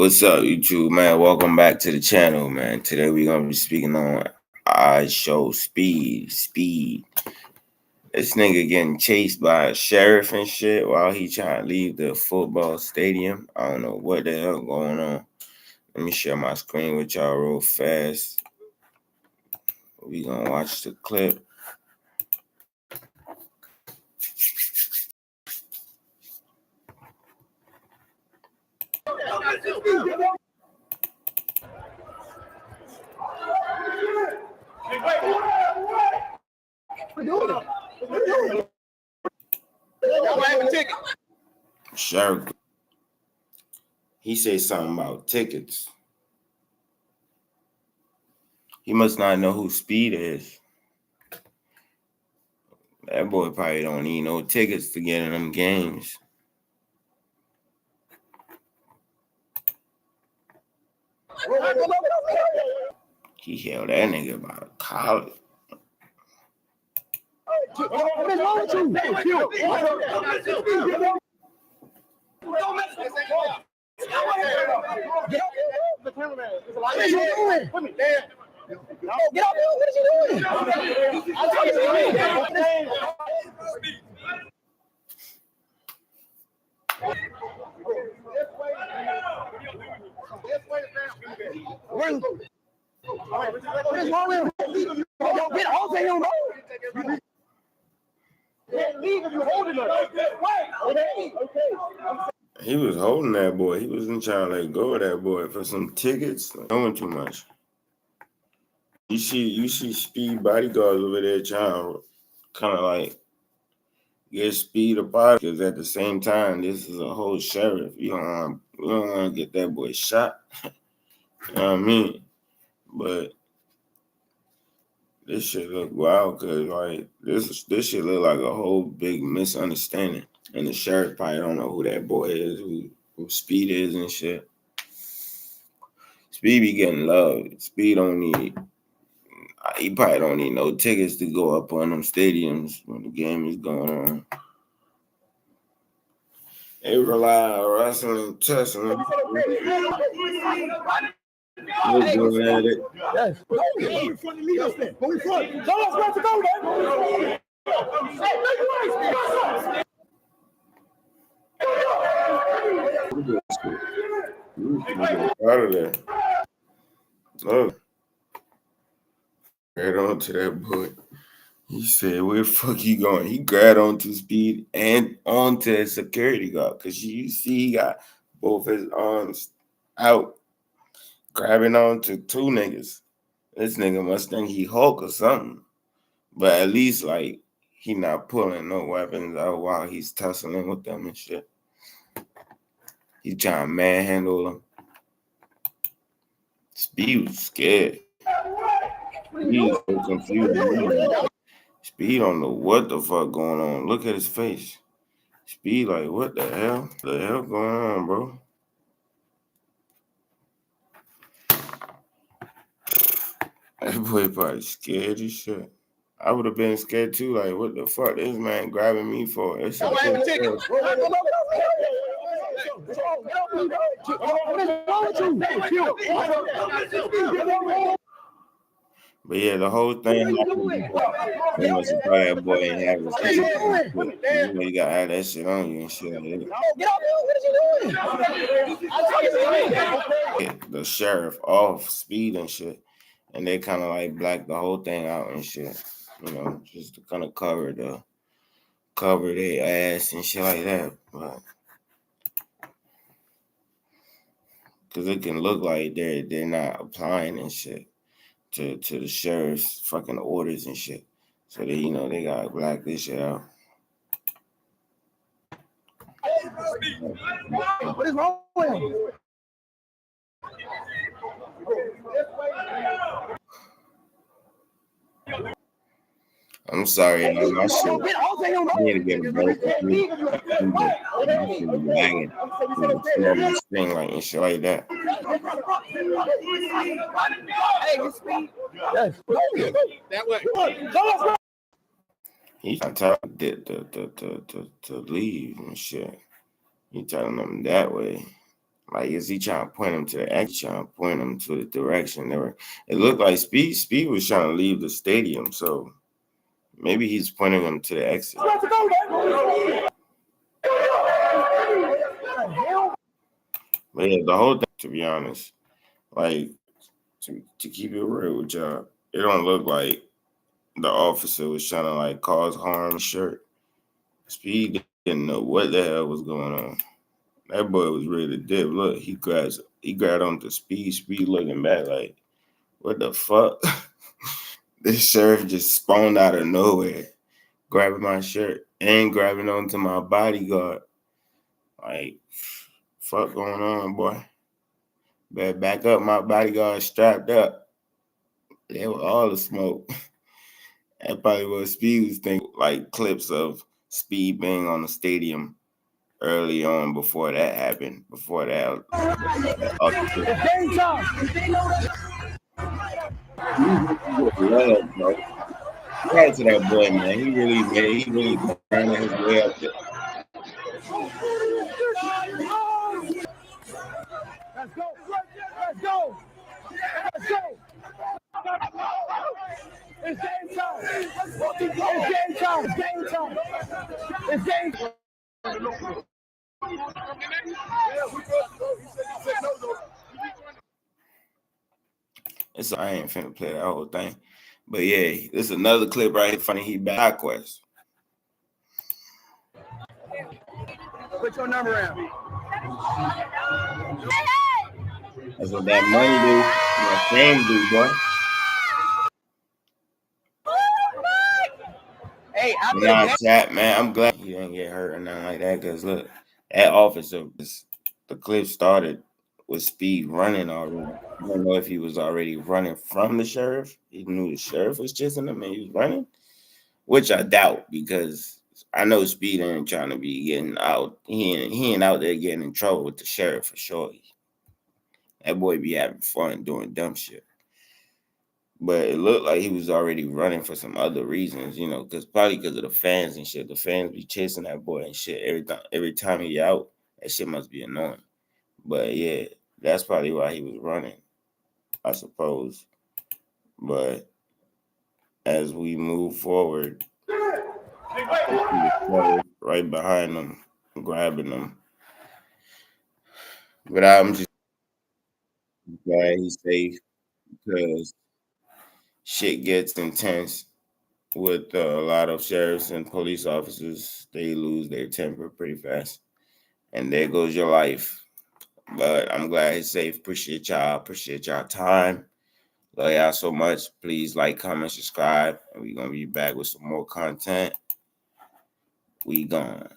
What's up, YouTube, man? Welcome back to the channel, man. Today we're gonna be speaking on Ishowspeed. Speed. This nigga getting chased by a sheriff and shit while he trying to leave the football stadium. I don't know what the hell going on. Let me share my screen with y'all real fast. We gonna watch the clip. Sheriff, he said something about tickets. He must not know who Speed is. That boy probably don't need no tickets to get in them games. He held that nigga by the collar. What is wrong with you? What is you doing? Get up here. What is you doing? What is wrong with him? Get off of him, bro. Leave if you're holding her. He was holding that boy. He wasn't trying to let go of that boy for some tickets. Doing too much. You see Speed bodyguards over there trying to kind of like get Speed apart, because at the same time, this is a whole sheriff. You don't want to get that boy shot. You know what I mean? But this shit look wild, because like this shit look like a whole big misunderstanding. And the sheriff probably don't know who that boy is, who Speed is and shit. Speed be getting love. Speed he probably don't need no tickets to go up on them stadiums when the game is going on. They rely on wrestling, testing. We're doing at it. Yes. Go in front of me. Go in front. Tell us where to go, man. Out of there. Look. Grabbed onto that boy. He said, where the fuck you going? He grabbed onto Speed and onto his security guard. Because you see he got both his arms out, grabbing onto two niggas. This nigga must think he Hulk or something. But at least, like, he not pulling no weapons out while he's tussling with them and shit. He trying to manhandle them. Speed was scared. He's so confused. Speed don't know what the fuck going on. Look at his face. Speed like, what the hell? What the hell going on, bro? That boy probably scared as shit. I would have been scared too. Like, what the fuck this man grabbing me for? It's But yeah, the whole thing happened. That boy ain't having shit. You gotta have that shit on you and shit like that. The sheriff off Speed and shit. And they kind of like blacked the whole thing out and shit. You know, just to kind of cover their ass and shit like that. But because it can look like they're not applying and shit to the sheriff's fucking orders and shit. So they, they gotta black this shit out. What is wrong with him? I'm sorry, my shit. I need to get a break. Lagging. Thing like and shit like that. Hey, you Speed. Yes. That way. He's trying to leave and shit. He telling them that way. Like, is he trying to point him to the exit? Trying to point him to the direction? It looked like Speed was trying to leave the stadium, so maybe he's pointing him to the exit. But yeah, the whole thing, to be honest, like to keep it real with y'all, it don't look like the officer was trying to like cause harm. Shirt. Speed didn't know what the hell was going on. That boy was ready to dip. Look, he grabbed onto Speed. Speed looking back like, what the fuck? This sheriff just spawned out of nowhere, grabbing my shirt and grabbing onto my bodyguard. Like, fuck going on, boy? Better back up. My bodyguard strapped up. They were all the smoke. That probably what Speed was thinking. Like clips of Speed being on the stadium early on before that happened. Before that, love, bro. Shout out to that boy, man. He really grinding his way up there. Let's go. Let's go. Let's go. It's game time. It's game time. It's game time. It's game time. I ain't finna play that whole thing. But yeah, this is another clip right here. Funny he back quest. Put your number in. That's what that money do. That fame do, boy. Hey, chat, man. I'm glad he didn't get hurt or nothing like that. Cause look, that officer, the clip started with Speed running already. I don't know if he was already running from the sheriff. He knew the sheriff was chasing him and he was running, which I doubt because I know Speed ain't trying to be getting out. He ain't out there getting in trouble with the sheriff for sure. That boy be having fun doing dumb shit. But it looked like he was already running for some other reasons, probably because of the fans and shit. The fans be chasing that boy and shit every time he out. That shit must be annoying. But yeah, that's probably why he was running, I suppose. But as we move forward, right behind them, grabbing them. But I'm just glad he's safe because shit gets intense with a lot of sheriffs and police officers. They lose their temper pretty fast. And there goes your life. But I'm glad he's safe. Appreciate y'all. Appreciate y'all time. Love y'all so much. Please like, comment, subscribe. And we're going to be back with some more content. We gone.